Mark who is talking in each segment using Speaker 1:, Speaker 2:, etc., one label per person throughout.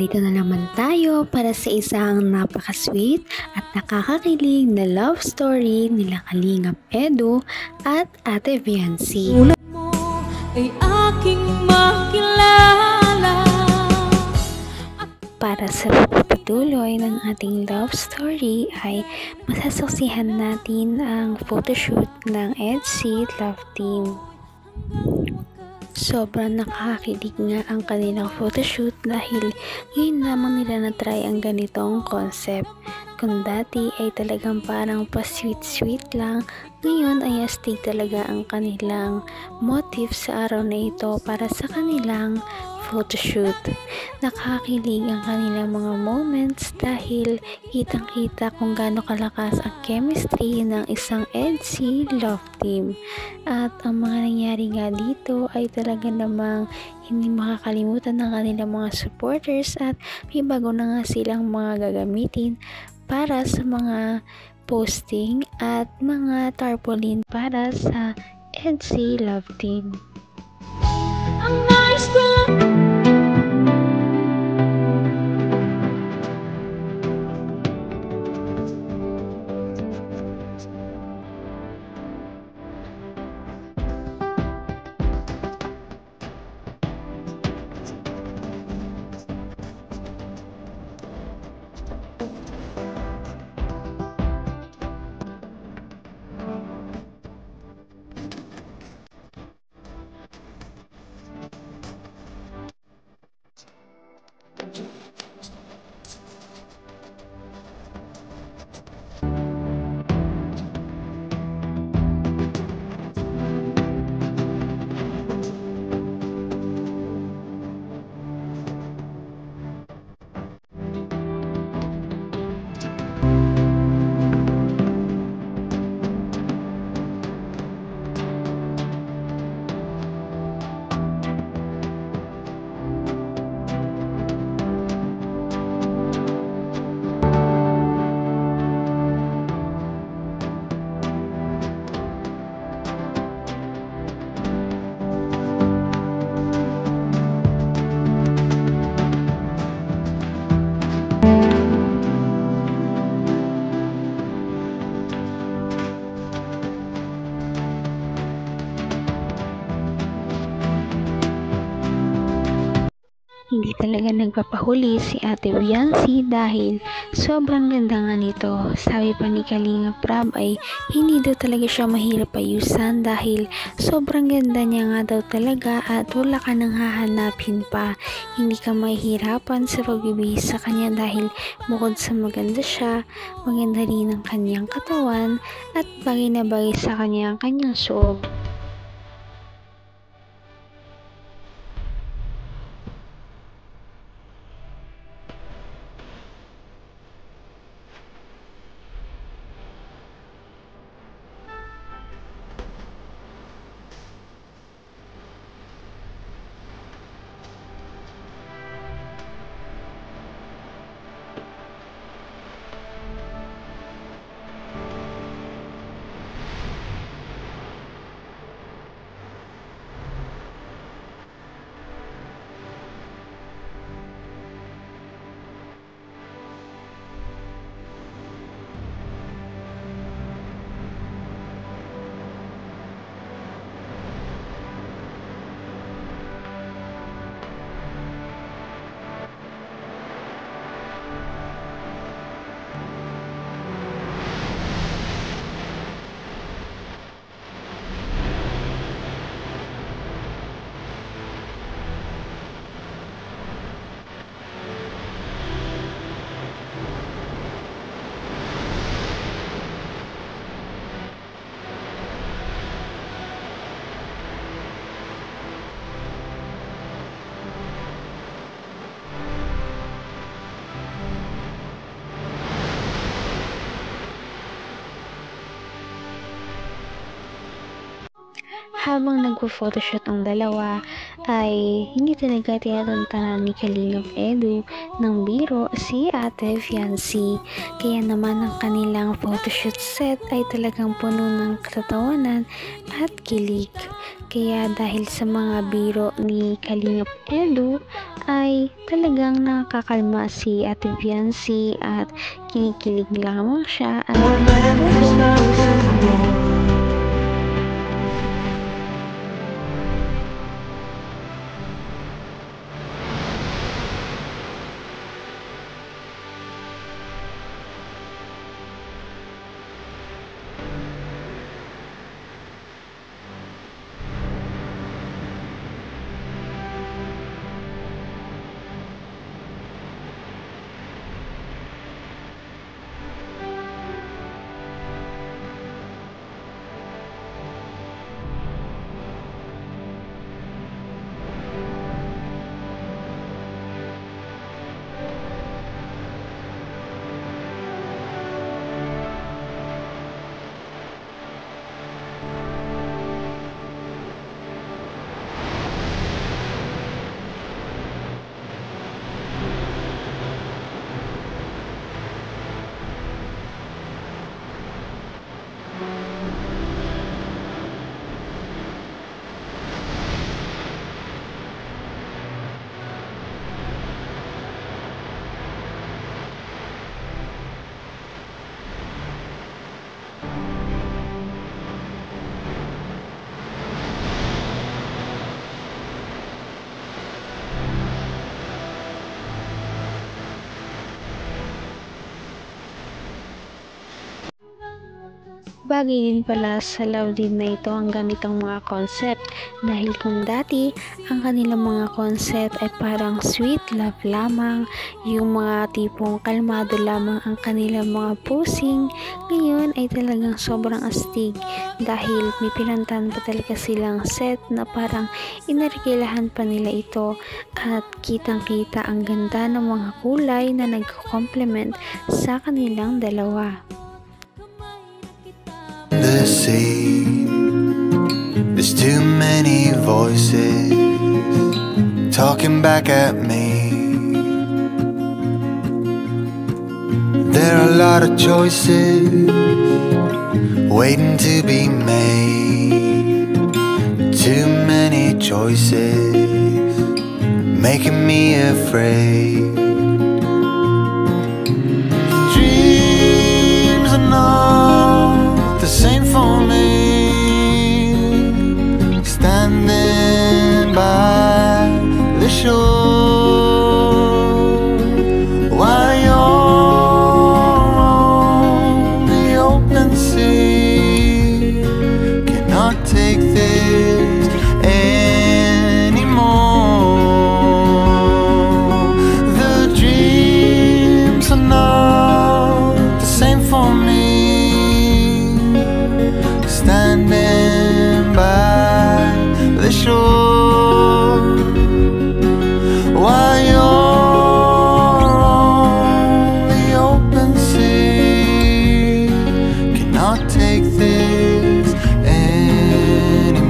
Speaker 1: narito na naman tayo para sa isang napaka-sweet at nakakakilig na love story nila Kalingap Edu at Ate Viancy.
Speaker 2: Tulad mo ay aking makilala.
Speaker 1: Para sa pagpapatuloy ng ating love story ay masasaksihan natin ang photoshoot ng EDC Love Team. Sobrang nakakakilig nga ang kanilang photoshoot dahil ngayon lamang nila na-try ang ganitong concept. Kung dati ay talagang parang pa-sweet-sweet lang, ngayon ay astig talaga ang kanilang motif sa araw na ito para sa kanilang photoshoot. Nakakakilig ang kanilang mga moments dahil kitang-kita kung gaano kalakas ang chemistry ng isang EDC Love Team. At ang mga nangyari nga dito ay talaga namang hindi makakalimutan ng kanilang mga supporters at may bago na nga silang mga gagamitin para sa mga posting at mga tarpaulin para sa EDC Love Team.
Speaker 2: Ang nais ko lang
Speaker 1: Hindi talaga nagpapahuli si Ate Viancy dahil sobrang ganda nga nito. Sabi pa ni Kalingap Rab ay hindi daw talaga siya mahirap ayusan dahil sobrang ganda niya nga daw talaga at wala ka nang hahanapin pa. Hindi ka mahihirapan sa pagbibihis sa kanya dahil bukod sa maganda siya, maganda rin ang kanyang katawan at bagay na bagay sa kanya ang kanyang suot. Habang nagpo-photoshoot ang dalawa ay hindi talaga tinatantanan ni Kalingap Edu ng biro si Ate Viancy. Kaya naman ang kanilang photoshoot set ay talagang puno ng katatawanan at kilig. Kaya dahil sa mga biro ni Kalingap Edu ay talagang nakakalma si Ate Fiancee at kinikilig lamang siya at bagay din pala sa love team na ito ang ganitong mga concept dahil kung dati ang kanilang mga concept ay parang sweet love lamang, yung mga tipong kalmado lamang ang kanilang mga posing, ngayon ay talagang sobrang astig dahil may pinantahan pa talaga silang set na parang inarkilahan pa nila ito at kitang kita ang ganda ng mga kulay na nagko-complement sa kanilang dalawa.
Speaker 3: The sea, there's too many voices talking back at me. There are a lot of choices waiting to be made. Too many choices making me afraid. Dreams are not the same for me. Standing by the shore, while you're on the open sea, cannot take this anymore. The dreams are not the same for me. Standing by the shore, while you're on the open sea, cannot take this anymore.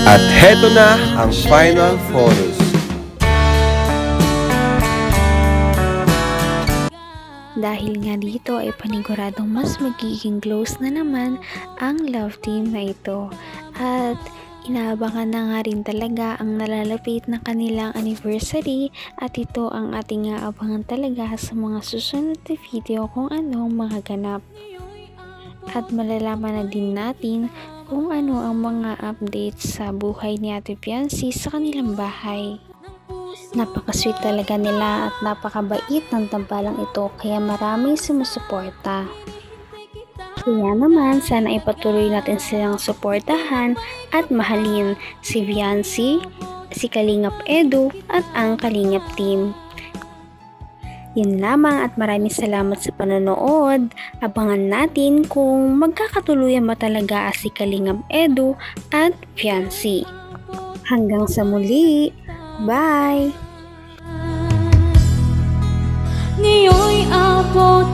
Speaker 4: At heto na ang final photos.
Speaker 1: Dahil nga dito ay paniguradong mas magiging close na naman ang love team na ito. At inaabangan na nga rin talaga ang nalalapit na kanilang anniversary at ito ang ating aabangan talaga sa mga susunod na video kung anong mga ganap. At malalaman na din natin kung ano ang mga updates sa buhay ni Ate Fiancee sa kanilang bahay. Napaka-sweet talaga nila at napakabait ng tambalang ito kaya maraming sumusuporta. Kaya naman sana ipatuloy natin silang suportahan at mahalin si Fiancee, si Kalingap Edu at ang Kalingap team. Yun lamang at maraming salamat sa panonood. Abangan natin kung magkakatuluyan ba talaga si Kalingap Edu at Fiancee. Hanggang sa muli! Bye!
Speaker 2: Ngayon'y abot